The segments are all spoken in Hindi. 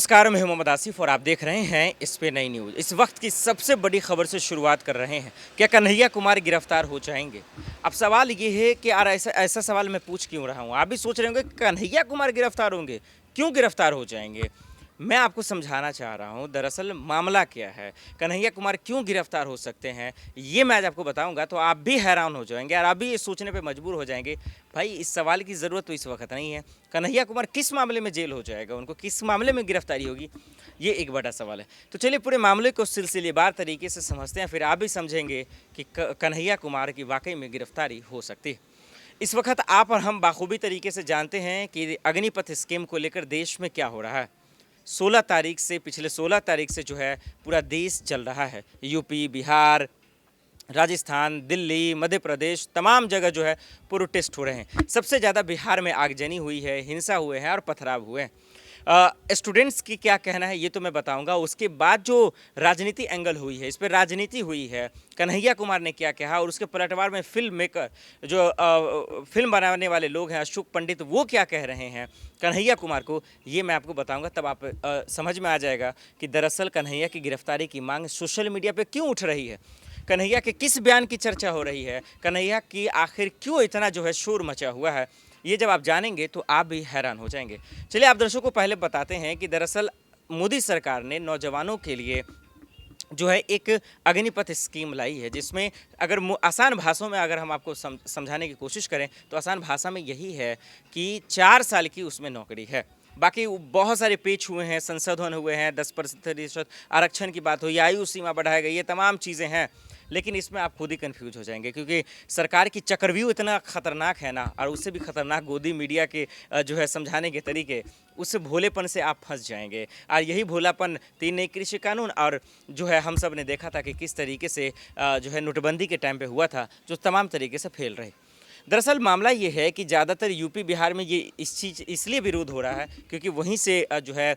नमस्कार, मैं हूं मोहम्मद आसिफ और आप देख रहे हैं इस पे नई न्यूज़। इस वक्त की सबसे बड़ी खबर से शुरुआत कर रहे हैं। क्या कन्हैया कुमार गिरफ्तार हो जाएंगे? अब सवाल ये है कि यार ऐसा ऐसा सवाल मैं पूछ क्यों रहा हूं? आप भी सोच रहे होंगे कि कन्हैया कुमार गिरफ्तार होंगे, क्यों गिरफ्तार हो जाएंगे? मैं आपको समझाना चाह रहा हूं दरअसल मामला क्या है, कन्हैया कुमार क्यों गिरफ्तार हो सकते हैं, ये मैं आज आपको बताऊंगा तो आप भी हैरान हो जाएंगे और आप भी ये सोचने पे मजबूर हो जाएंगे। भाई इस सवाल की ज़रूरत तो इस वक्त नहीं है। कन्हैया कुमार किस मामले में जेल हो जाएगा, उनको किस मामले में गिरफ्तारी होगी, ये एक बड़ा सवाल है। तो चलिए पूरे मामले को सिलसिलेवार तरीके से समझते हैं, फिर आप भी समझेंगे कि कन्हैया कुमार की वाकई में गिरफ्तारी हो सकती है। इस वक्त आप और हम बाखूबी तरीके से जानते हैं कि अग्निपथ स्कीम को लेकर देश में क्या हो रहा है। 16 तारीख से पिछले 16 तारीख से जो है पूरा देश चल रहा है। यूपी, बिहार, राजस्थान, दिल्ली, मध्य प्रदेश, तमाम जगह जो है प्रोटेस्ट हो रहे हैं। सबसे ज़्यादा बिहार में आगजनी हुई है, हिंसा हुए हैं और पथराव हुए हैं। स्टूडेंट्स की क्या कहना है ये तो मैं बताऊंगा। उसके बाद जो राजनीति एंगल हुई है, इस पर राजनीति हुई है, कन्हैया कुमार ने क्या कहा और उसके पलटवार में फिल्म मेकर जो फिल्म बनाने वाले लोग हैं अशोक पंडित, वो क्या कह रहे हैं कन्हैया कुमार को, ये मैं आपको बताऊंगा। तब आप समझ में आ जाएगा कि दरअसल कन्हैया की गिरफ्तारी की मांग सोशल मीडिया पर क्यों उठ रही है, कन्हैया के किस बयान की चर्चा हो रही है, कन्हैया की आखिर क्यों इतना जो है शोर मचा हुआ है। ये जब आप जानेंगे तो आप भी हैरान हो जाएंगे। चलिए आप दर्शकों को पहले बताते हैं कि दरअसल मोदी सरकार ने नौजवानों के लिए जो है एक अग्निपथ स्कीम लाई है, जिसमें अगर आसान भाषाओं में अगर हम आपको समझाने की कोशिश करें तो आसान भाषा में यही है कि 4 साल की उसमें नौकरी है। बाकी बहुत सारे पेच हुए हैं, संशोधन हुए हैं, 10% आरक्षण की बात हुई, आयु सीमा बढ़ाई गई, ये तमाम चीज़ें हैं। लेकिन इसमें आप खुद ही कंफ्यूज हो जाएंगे क्योंकि सरकार की चक्रव्यूह इतना खतरनाक है ना, और उससे भी खतरनाक गोदी मीडिया के जो है समझाने के तरीके, उस भोलेपन से आप फंस जाएंगे। और यही भोलापन 3 नए कृषि कानून और जो है हम सब ने देखा था कि किस तरीके से जो है नोटबंदी के टाइम पे हुआ था, जो तमाम तरीके से फेल रहे। दरअसल मामला ये है कि ज़्यादातर यूपी बिहार में ये इस चीज़ इसलिए विरोध हो रहा है क्योंकि वहीं से जो है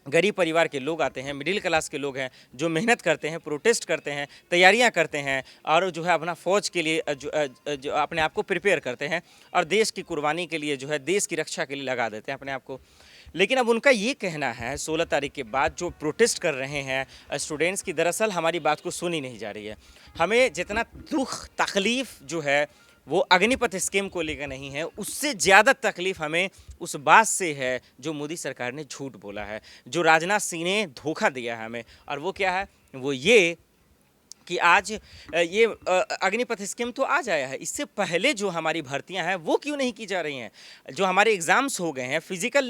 गरीब परिवार के लोग आते हैं, मिडिल क्लास के लोग हैं, जो मेहनत करते हैं, प्रोटेस्ट करते हैं, तैयारियां करते हैं और जो है अपना फ़ौज के लिए जो अपने आप को प्रिपेयर करते हैं और देश की कुर्बानी के लिए जो है देश की रक्षा के लिए लगा देते हैं अपने आप को। लेकिन अब उनका ये कहना है 16 तारीख के बाद जो प्रोटेस्ट कर रहे हैं स्टूडेंट्स की, दरअसल हमारी बात को सुनी नहीं जा रही है। हमें जितना दुख तकलीफ़ जो है वो अग्निपथ स्कीम को लेकर नहीं है, उससे ज़्यादा तकलीफ हमें उस बात से है जो मोदी सरकार ने झूठ बोला है, जो राजनाथ सिंह ने धोखा दिया है हमें। और वो क्या है, वो ये कि आज ये अग्निपथ स्कीम तो आ जाया है, इससे पहले जो हमारी भर्तियां हैं वो क्यों नहीं की जा रही हैं। जो हमारे एग्ज़ाम्स हो गए हैं, फिजिकल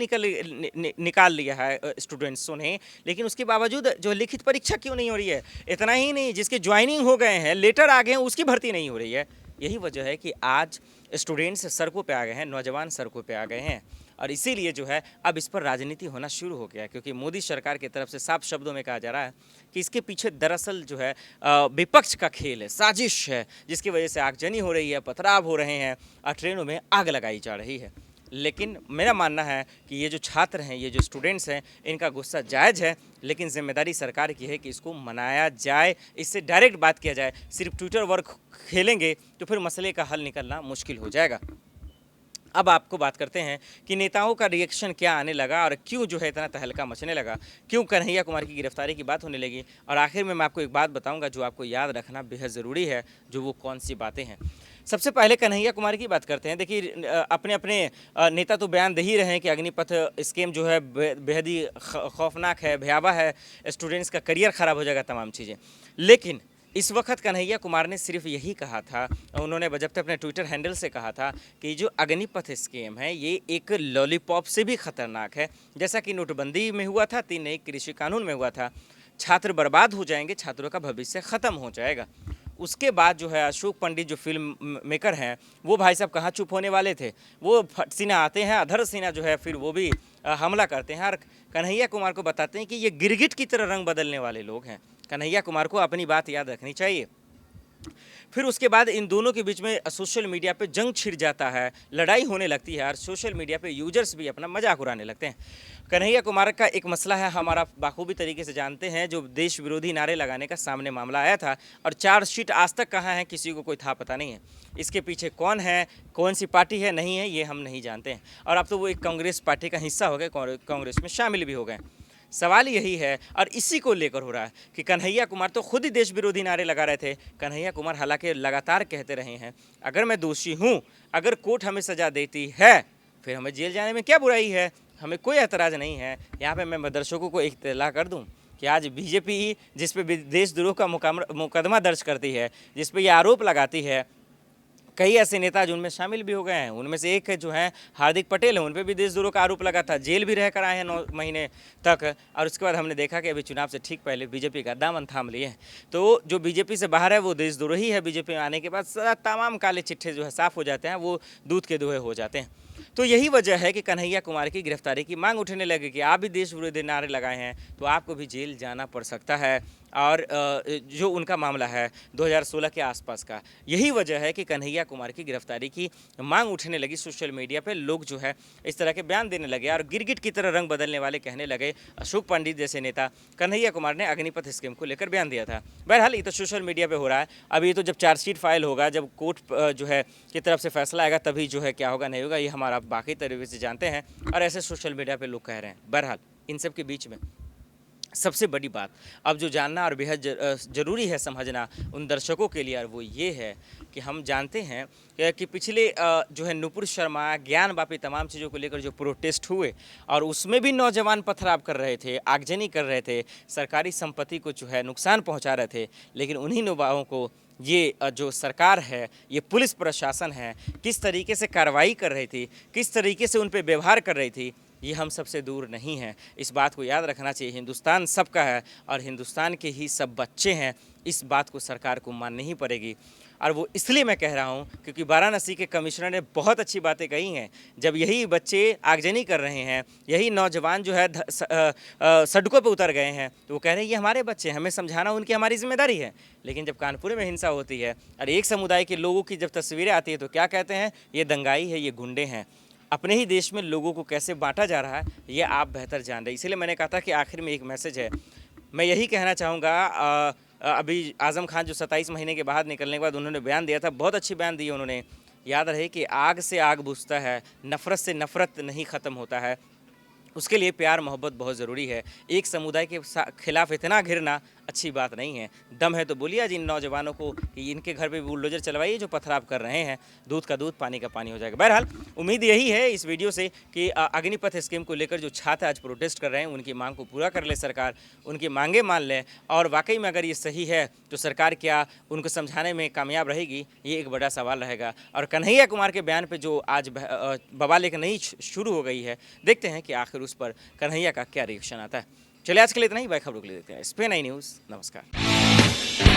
निकाल लिया है स्टूडेंट्सों ने, लेकिन उसके बावजूद जो लिखित परीक्षा क्यों नहीं हो रही है। इतना ही नहीं, जिसके ज्वाइनिंग हो गए हैं, लेटर आ गए हैं, उसकी भर्ती नहीं हो रही है। यही वजह है कि आज स्टूडेंट्स सड़कों पे आ गए हैं, नौजवान सड़कों पे आ गए हैं और इसीलिए जो है अब इस पर राजनीति होना शुरू हो गया है, क्योंकि मोदी सरकार की तरफ से साफ शब्दों में कहा जा रहा है कि इसके पीछे दरअसल जो है विपक्ष का खेल है, साजिश है, जिसकी वजह से आगजनी हो रही है, पथराव हो रहे हैं और ट्रेनों में आग लगाई जा रही है। लेकिन मेरा मानना है कि ये जो छात्र हैं, ये जो स्टूडेंट्स हैं, इनका गुस्सा जायज़ है, लेकिन जिम्मेदारी सरकार की है कि इसको मनाया जाए, इससे डायरेक्ट बात किया जाए। सिर्फ ट्विटर वर्क खेलेंगे तो फिर मसले का हल निकलना मुश्किल हो जाएगा। अब आपको बात करते हैं कि नेताओं का रिएक्शन क्या आने लगा और क्यों जो है इतना तहलका मचने लगा, क्यों कन्हैया कुमार की गिरफ्तारी की बात होने लगी। और आखिर में मैं आपको एक बात बताऊंगा जो आपको याद रखना बेहद ज़रूरी है, जो वो कौन सी बातें हैं। सबसे पहले कन्हैया कुमार की बात करते हैं। देखिए अपने अपने नेता तो बयान दे ही रहे हैं कि अग्निपथ स्कीम जो है बेहद ही खौफनाक है, भयावह है, स्टूडेंट्स का करियर ख़राब हो जाएगा, तमाम चीज़ें। लेकिन इस वक्त कन्हैया कुमार ने सिर्फ यही कहा था, उन्होंने बजबते अपने ट्विटर हैंडल से कहा था कि जो अग्निपथ स्कीम है ये एक लॉलीपॉप से भी खतरनाक है। जैसा कि नोटबंदी में हुआ था, 3 नए कृषि कानून में हुआ था, छात्र बर्बाद हो जाएंगे, छात्रों का भविष्य ख़त्म हो जाएगा। उसके बाद जो है अशोक पंडित जो फिल्म मेकर हैं, वो भाई साहब कहाँ चुप होने वाले थे, वो फट सीना आते हैं, अधर सीना जो है फिर वो भी हमला करते हैं और कन्हैया कुमार को बताते हैं कि ये गिरगिट की तरह रंग बदलने वाले लोग हैं। कन्हैया कुमार को अपनी बात याद रखनी चाहिए। फिर उसके बाद इन दोनों के बीच में सोशल मीडिया पे जंग छिड़ जाता है, लड़ाई होने लगती है और सोशल मीडिया पे यूजर्स भी अपना मजाक उड़ाने लगते हैं। कन्हैया कुमार का एक मसला है, हमारा बाखूबी तरीके से जानते हैं, जो देश विरोधी नारे लगाने का सामने मामला आया था और चार्जशीट आज तक कहाँ है किसी को कोई था पता नहीं है। इसके पीछे कौन है, कौन सी पार्टी है, नहीं है, ये हम नहीं जानते हैं। और अब तो वो एक कांग्रेस पार्टी का हिस्सा हो गए, कांग्रेस में शामिल भी हो गए। सवाल यही है और इसी को लेकर हो रहा है कि कन्हैया कुमार तो खुद ही देश विरोधी नारे लगा रहे थे। कन्हैया कुमार हालांकि लगातार कहते रहे हैं अगर मैं दोषी हूँ, अगर कोर्ट हमें सज़ा देती है फिर हमें जेल जाने में क्या बुराई है, हमें कोई एतराज़ नहीं है। यहाँ पे मैं दर्शकों को इत्तला कर दूँ कि आज बीजेपी जिस पे देशद्रोह का मुकदमा दर्ज करती है, जिस पे ये आरोप लगाती है, कई ऐसे नेता जो उनमें शामिल भी हो गए हैं। उनमें से एक जो है हार्दिक पटेल है, उन पर भी देशद्रोह का आरोप लगा था, जेल भी रह कर आए हैं 9 महीने तक। और उसके बाद हमने देखा कि अभी चुनाव से ठीक पहले बीजेपी का दामन थाम लिए हैं। तो जो बीजेपी से बाहर है वो देशद्रोही है, बीजेपी में आने के बाद तमाम काले चिट्ठे जो है साफ हो जाते हैं, वो दूध के दोहे हो जाते हैं। तो यही वजह है कि कन्हैया कुमार की गिरफ्तारी की मांग उठने लगी कि आप भी देश विरोधी नारे लगाए हैं तो आपको भी जेल जाना पड़ सकता है। और जो उनका मामला है 2016 के आसपास का, यही वजह है कि कन्हैया कुमार की गिरफ्तारी की मांग उठने लगी। सोशल मीडिया पे लोग जो है इस तरह के बयान देने लगे और गिरगिट की तरह रंग बदलने वाले कहने लगे। अशोक पंडित जैसे नेता, कन्हैया कुमार ने अग्निपथ स्कीम को लेकर बयान दिया था। बहरहाल ये तो सोशल मीडिया पे हो रहा है। अब ये तो जब चार्जशीट फाइल होगा, जब कोर्ट जो है की तरफ से फैसला आएगा, तभी जो है क्या होगा नहीं होगा ये हमारा बाकी तरीके से जानते हैं। और ऐसे सोशल मीडिया पे लोग कह रहे हैं। बहरहाल इन सब के बीच में सबसे बड़ी बात अब जो जानना और बेहद ज़रूरी है समझना उन दर्शकों के लिए, और वो ये है कि हम जानते हैं कि पिछले जो है नुपुर शर्मा, ज्ञान वापी तमाम चीज़ों को लेकर जो प्रोटेस्ट हुए और उसमें भी नौजवान पथराव कर रहे थे, आगजनी कर रहे थे, सरकारी संपत्ति को जो है नुकसान पहुंचा रहे थे। लेकिन उन्हीं युवाओं को ये जो सरकार है, ये पुलिस प्रशासन है, किस तरीके से कार्रवाई कर रही थी, किस तरीके से उन पर व्यवहार कर रही थी, ये हम सबसे दूर नहीं हैं। इस बात को याद रखना चाहिए। हिंदुस्तान सबका है और हिंदुस्तान के ही सब बच्चे हैं। इस बात को सरकार को माननी ही पड़ेगी। और वो इसलिए मैं कह रहा हूँ क्योंकि वाराणसी के कमिश्नर ने बहुत अच्छी बातें कही हैं। जब यही बच्चे आगजनी कर रहे हैं, यही नौजवान जो है सड़कों पर उतर गए हैं, तो वो कह रहे हैं ये हमारे बच्चे, हमें समझाना उनकी हमारी जिम्मेदारी है। लेकिन जब कानपुर में हिंसा होती है और एक समुदाय के लोगों की जब तस्वीरें आती है तो क्या कहते हैं, ये दंगाई है, ये गुंडे हैं। अपने ही देश में लोगों को कैसे बांटा जा रहा है ये आप बेहतर जान रहे हैं। इसीलिए मैंने कहा था कि आखिर में एक मैसेज है। मैं यही कहना चाहूँगा, अभी आज़म खान जो 27 महीने के बाद निकलने के बाद उन्होंने बयान दिया था, बहुत अच्छी बयान दी उन्होंने। याद रहे कि आग से आग बुझता है, नफ़रत से नफ़रत नहीं ख़त्म होता है, उसके लिए प्यार मोहब्बत बहुत ज़रूरी है। एक समुदाय के खिलाफ इतना घिरना अच्छी बात नहीं है। दम है तो बोलिए आज इन नौजवानों को कि इनके घर पे बुलडोजर चलवाइए जो पथराव कर रहे हैं, दूध का दूध पानी का पानी हो जाएगा। बहरहाल उम्मीद यही है इस वीडियो से कि अग्निपथ स्कीम को लेकर जो छात्र आज प्रोटेस्ट कर रहे हैं उनकी मांग को पूरा कर ले सरकार, उनकी मांगें मान लें। और वाकई में अगर ये सही है तो सरकार क्या उनको समझाने में कामयाब रहेगी, ये एक बड़ा सवाल रहेगा। और कन्हैया कुमार के बयान पर जो आज बवाल एक नई शुरू हो गई है, देखते हैं कि आखिर उस पर कन्हैया का क्या रिएक्शन आता है। चलिए आज के लिए इतना ही। बाय खबरों के लिए देखते हैं स्पेन आई न्यूज़। नमस्कार।